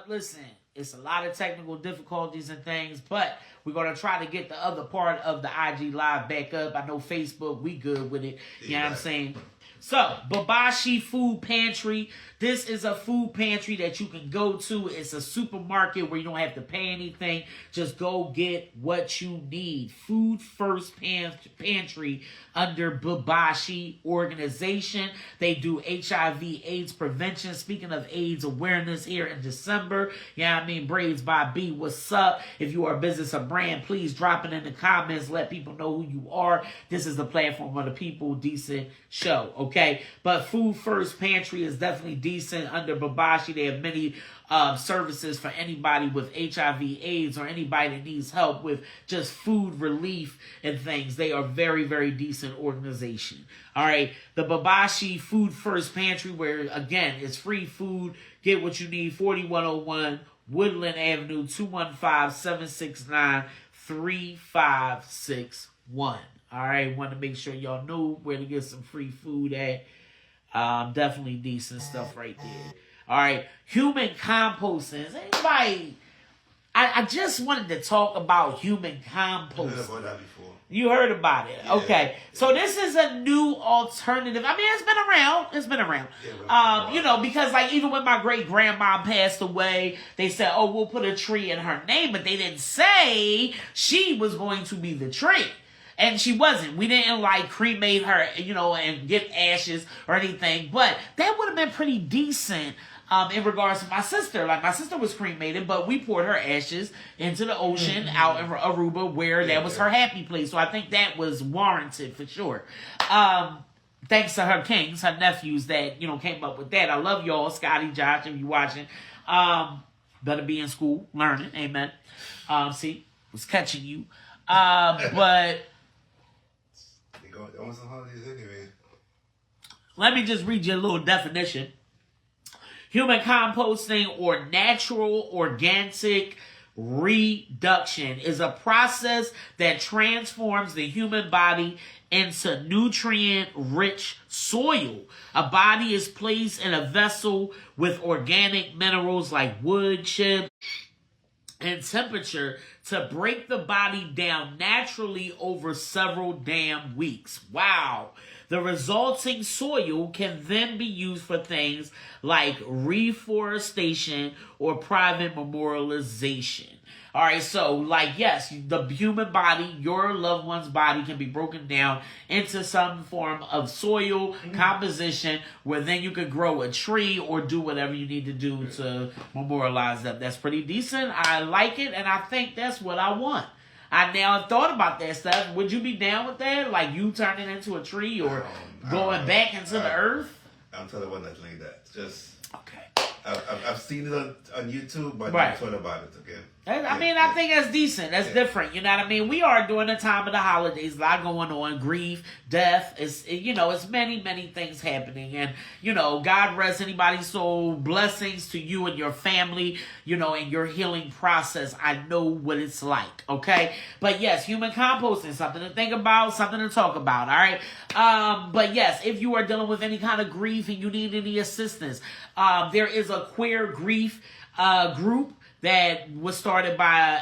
Listen, it's a lot of technical difficulties and things, but we're gonna try to get the other part of the IG live back up. I know Facebook, we good with it. You know what I'm saying? So, Babashi Food Pantry. This is a food pantry that you can go to. It's a supermarket where you don't have to pay anything. Just go get what you need. Food First Pantry under Babashi organization. They do HIV/AIDS prevention. Speaking of AIDS awareness here in December, yeah, I mean, Braids by B, what's up? If you are a business or brand, please drop it in the comments. Let people know who you are. This is the platform of the people. Decent show, okay? But Food First Pantry is definitely decent under Babashi. They have many services for anybody with HIV/AIDS or anybody that needs help with just food relief and things. They are very, very decent organization. All right, the Babashi Food First Pantry, where again it's free food. Get what you need. 4101 Woodland Avenue, 215-769-3561. All right, want to make sure y'all know where to get some free food at. Definitely decent stuff right there. All right, human composting. Is anybody? I just wanted to talk about human composting. I heard about that before. You heard about it, Yeah, okay? yeah. So this is a new alternative. I mean, it's been around. It's been around. Yeah, you know, because like even when my great grandma passed away, they said, "Oh, we'll put a tree in her name," but they didn't say she was going to be the tree. And she wasn't. We didn't like cremate her, you know, and get ashes or anything. But that would have been pretty decent in regards to my sister. Like my sister was cremated, but we poured her ashes into the ocean out in Aruba, where that was her happy place. So I think that was warranted for sure. Thanks to her kings, her nephews that, you know, came up with that. I love y'all, Scotty, Josh, if you watching. Better be in school, learning. Amen. See, was catching you. But Almost on holidays anyway. let me just read you a little definition. Human composting or natural organic reduction is a process that transforms the human body into nutrient-rich soil. A body is placed in a vessel with organic minerals like wood, chips, and temperature to break the body down naturally over several damn weeks. Wow. The resulting soil can then be used for things like reforestation or private memorialization. All right, so like, yes, the human body, your loved one's body can be broken down into some form of soil composition where then you could grow a tree or do whatever you need to do to memorialize them. That's pretty decent. I like it, and I think that's what I want. I now thought about that stuff. Would you be down with that? Like you turning into a tree or going back into the earth? I'm telling you one that's like that. Just okay. I've seen it on YouTube, but Right. I thought about it again. I mean, I think that's decent. That's different. You know what I mean? We are during the time of the holidays. A lot going on. Grief, death. It's many, many things happening. And, you know, God rest anybody's soul. Blessings to you and your family, you know, in your healing process. I know what it's like. Okay? But yes, human composting, something to think about, something to talk about. All right? But yes, if you are dealing with any kind of grief and you need any assistance, there is a queer grief group that was started by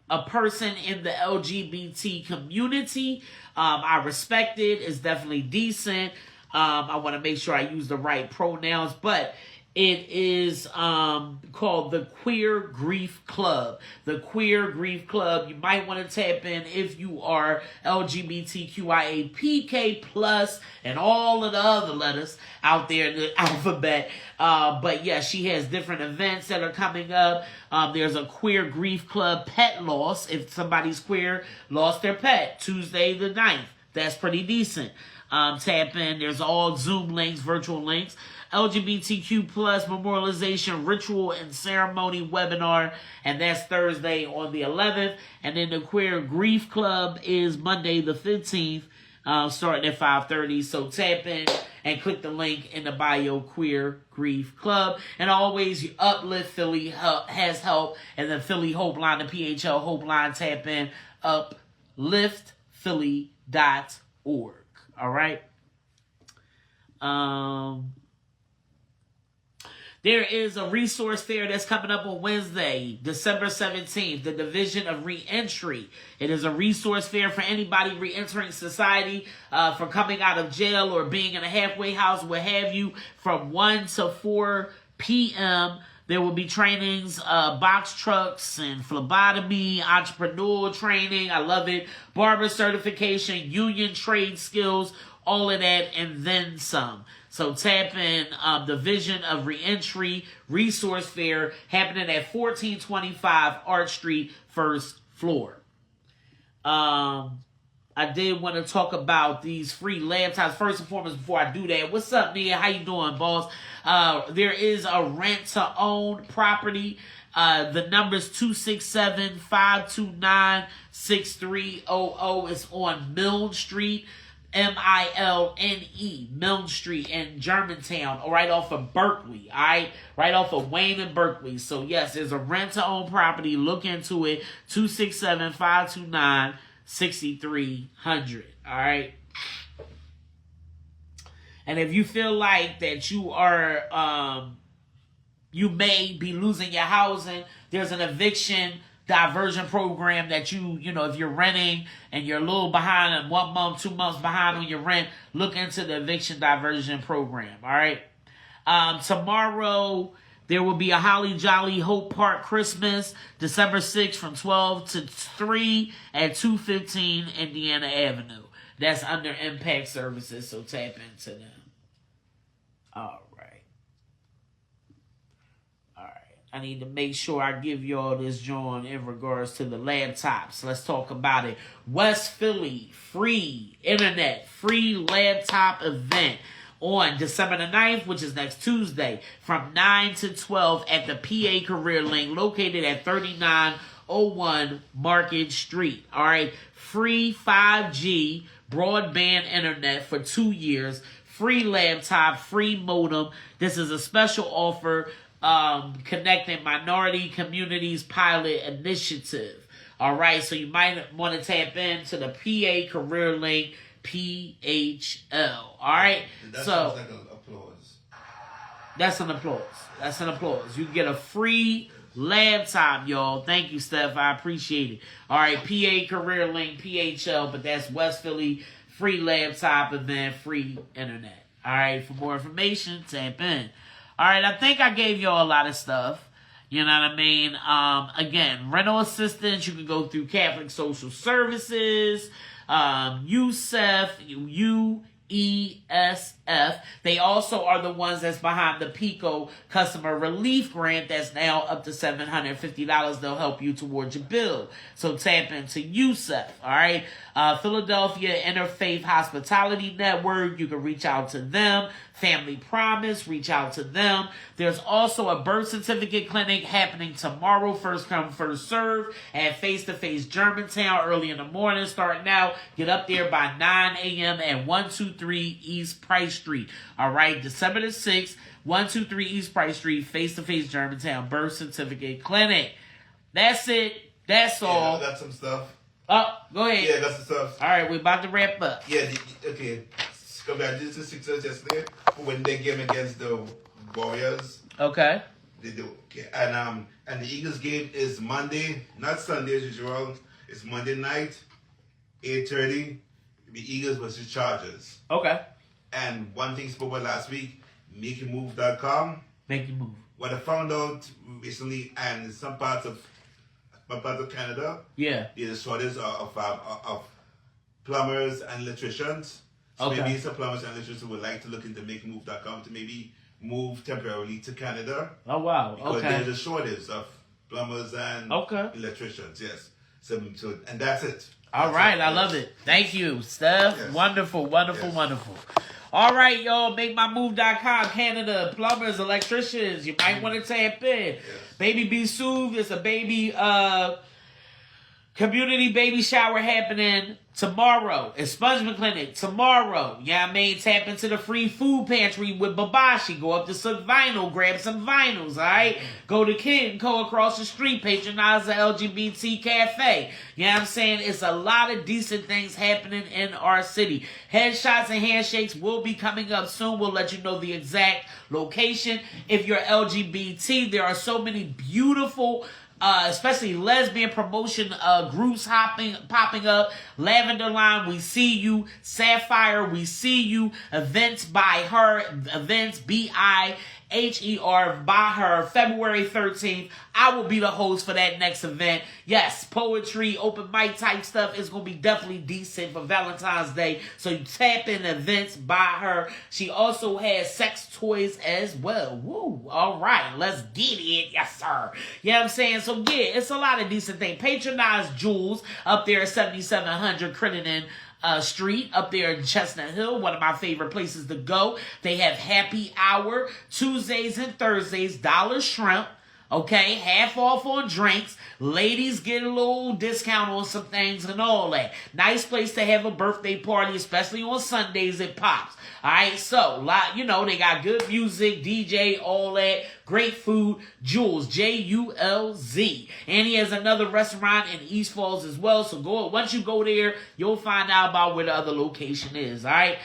a person in the LGBT community. I respect it. It's definitely decent. I want to make sure I use the right pronouns, but it is called the Queer Grief Club. The Queer Grief Club. You might want to tap in if you are LGBTQIAPK plus and all of the other letters out there in the alphabet. But yeah, she has different events that are coming up. There's a Queer Grief Club pet loss. If somebody's queer, lost their pet, Tuesday the 9th. That's pretty decent. Tap in. There's all Zoom links, virtual links. LGBTQ plus memorialization ritual and ceremony webinar, and that's Thursday on the 11th. And then the Queer Grief Club is Monday the 15th, starting at 5:30. So tap in and click the link in the bio, Queer Grief Club. And always, Uplift Philly has help, and the Philly Hope Line, the PHL Hope Line, tap in, upliftphilly.org. All right. There is a resource fair that's coming up on Wednesday, December 17th, the Division of Reentry. It is a resource fair for anybody reentering society, for coming out of jail or being in a halfway house, what have you, from 1 to 4 p.m. There will be trainings, box trucks and phlebotomy, entrepreneurial training. I love it. Barber certification, union trade skills, all of that, and then some. So tap in Division of Reentry Resource Fair happening at 1425 Arch Street, first floor. I did want to talk about these free laptops. First and foremost, before I do that, what's up, Nia? How you doing, boss? There is a rent-to-own property. The number's 267-529-6300. It's on Milne Street. Milne, Milne Street in Germantown, right off of Berkeley, all right? Right off of Wayne and Berkeley. So, yes, there's a rent-to-own property. Look into it, 267-529-6300, all right? And if you feel like that you are, you may be losing your housing, there's an eviction diversion program that you know, if you're renting and you're a little behind, 1 month, 2 months behind on your rent, look into the eviction diversion program, all right? Tomorrow, there will be a Holly Jolly Hope Park Christmas, December 6th from 12 to 3 at 215 Indiana Avenue. That's under Impact Services, so tap into them. All right. I need to make sure I give y'all this joint in regards to the laptops. Let's talk about it. West Philly, free internet, free laptop event on December the 9th, which is next Tuesday, from 9 to 12 at the PA Career Link, located at 3901 Market Street. All right, free 5G broadband internet for 2 years, free laptop, free modem. This is a special offer. Connecting Minority Communities Pilot Initiative. All right, so you might want to tap into the PA Career Link, PHL. All right, That so sounds like an applause. That's an applause. That's an applause. You get a free laptop, y'all. Thank you, Steph. I appreciate it. All right, PA Career Link, PHL, but that's West Philly, free laptop event, free internet. All right, for more information, tap in. All right, I think I gave y'all a lot of stuff. You know what I mean? Again, rental assistance, you can go through Catholic Social Services, USEF, UESF. They also are the ones that's behind the PICO Customer Relief Grant that's now up to $750. They'll help you towards your bill. So tap into USEF, all right? Philadelphia Interfaith Hospitality Network, you can reach out to them. Family Promise, reach out to them. There's also a birth certificate clinic happening tomorrow, first come, first serve, at Face to Face Germantown, early in the morning, starting out. Get up there by 9 a.m. at 123 East Price Street. All right, December the 6th, 123 East Price Street, Face to Face Germantown, birth certificate clinic. That's it. That's all. Yeah, I got some stuff. Oh, go ahead. Yeah, I got some stuff. All right, we're about to wrap up. Yeah, okay. Congratulations to Sixers yesterday for winning their game against the Warriors. Okay. They do. And the Eagles game is Monday, not Sunday as usual. It's Monday night, 8:30. The Eagles versus Chargers. Okay. And one thing spoke about last week, MakeYourMove.com. Make you move. What I found out recently, and in some parts of Canada, Yeah. there's a shortage of plumbers and electricians. So Okay. maybe some plumbers and electricians would like to look into MakeMove.com to maybe move temporarily to Canada. Oh, wow. Because Okay. there's a shortage of plumbers and Okay. electricians, yes. So and that's it. All That's right, it. I love it. Thank you, Steph. Yes. Wonderful, wonderful, Yes. wonderful. All right, y'all, MakeMyMove.com, Canada, plumbers, electricians. You might want to tap in. Yes. Baby Be Soothed is a baby Community baby shower happening tomorrow. Expungement clinic tomorrow. You know what I mean? Tap into the free food pantry with Babashi. Go up to some vinyl. Grab some vinyls, alright? Go to Kid & Co. across the street. Patronize the LGBT cafe. You know what I'm saying? It's a lot of decent things happening in our city. Headshots and handshakes will be coming up soon. We'll let you know the exact location. If you're LGBT, there are so many beautiful especially lesbian promotion groups popping up. Lavender Line, we see you. Sapphire, we see you. Events by her. Events BIHER by her. February 13th. I will be the host for that next event. Yes, poetry, open mic type stuff is going to be definitely decent for Valentine's Day. So you tap in Events by her. She also has sex toys as well. Woo. All right, let's get it. Yes, sir. You know what I'm saying? So yeah, it's a lot of decent things. Patronize Jules up there at 7700 Crittenden Street up there in Chestnut Hill, one of my favorite places to go. They have happy hour Tuesdays and Thursdays, Dollar Shrimp. Okay, half off on drinks. Ladies get a little discount on some things and all that. Nice place to have a birthday party, especially on Sundays. It pops. All right, so they got good music, DJ, all that. Great food. Jules, Julz, and he has another restaurant in East Falls as well. So once you go there, you'll find out about where the other location is. All right.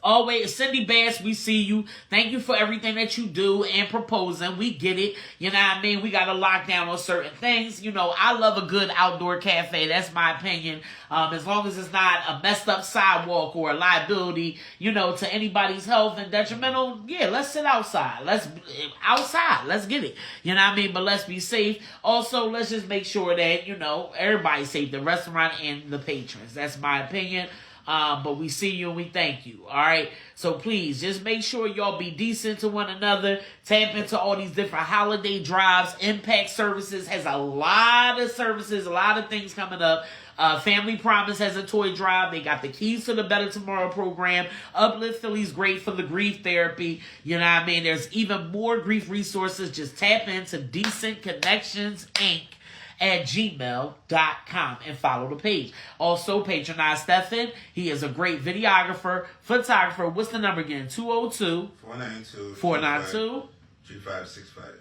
Always, Cindy Bass, we see you. Thank you for everything that you do and proposing. We get it. You know what I mean? We got to lock down on certain things. You know, I love a good outdoor cafe. That's my opinion. As long as it's not a messed up sidewalk or a liability, to anybody's health and detrimental, yeah, let's sit outside. Let's get it. You know what I mean? But let's be safe. Also, let's just make sure that, everybody's safe. The restaurant and the patrons. That's my opinion. But we see you and we thank you. All right. So please just make sure y'all be decent to one another. Tap into all these different holiday drives. Impact Services has a lot of services, a lot of things coming up. Family Promise has a toy drive. They got the Keys to the Better Tomorrow program. Uplift Philly's great for the grief therapy. You know what I mean? There's even more grief resources. Just tap into Decent Connections Inc. at gmail.com and follow the page. Also, patronize Stefan. He is a great videographer, photographer. What's the number again? 202-492-3565.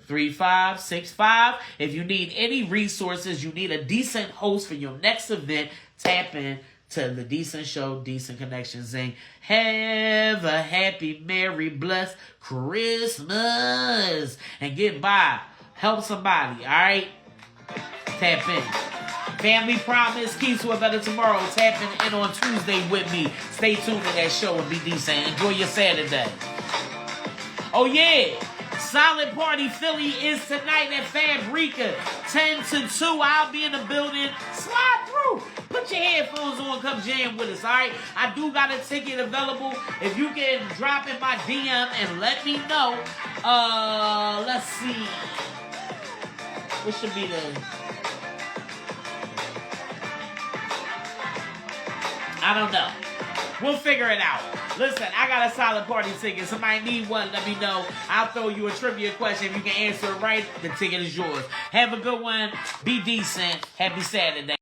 3565. If you need any resources, you need a decent host for your next event, tap in to the Decent Show, Decent Connections Inc. Have a happy, merry, blessed Christmas and get by. Help somebody, all right? Tap in. Family Promise, Keys to a Better Tomorrow. Tapping in on Tuesday with me. Stay tuned to that show and be decent. Enjoy your Saturday. Oh yeah, Silent Party Philly is tonight at Fabrica, 10 to 2. I'll be in the building. Slide through. Put your headphones on. Come jam with us, all right? I do got a ticket available. If you can drop in my DM and let me know. Let's see. What should be the... I don't know. We'll figure it out. Listen, I got a Silent Party ticket. Somebody need one, let me know. I'll throw you a trivia question. If you can answer it right, the ticket is yours. Have a good one. Be decent. Happy Saturday.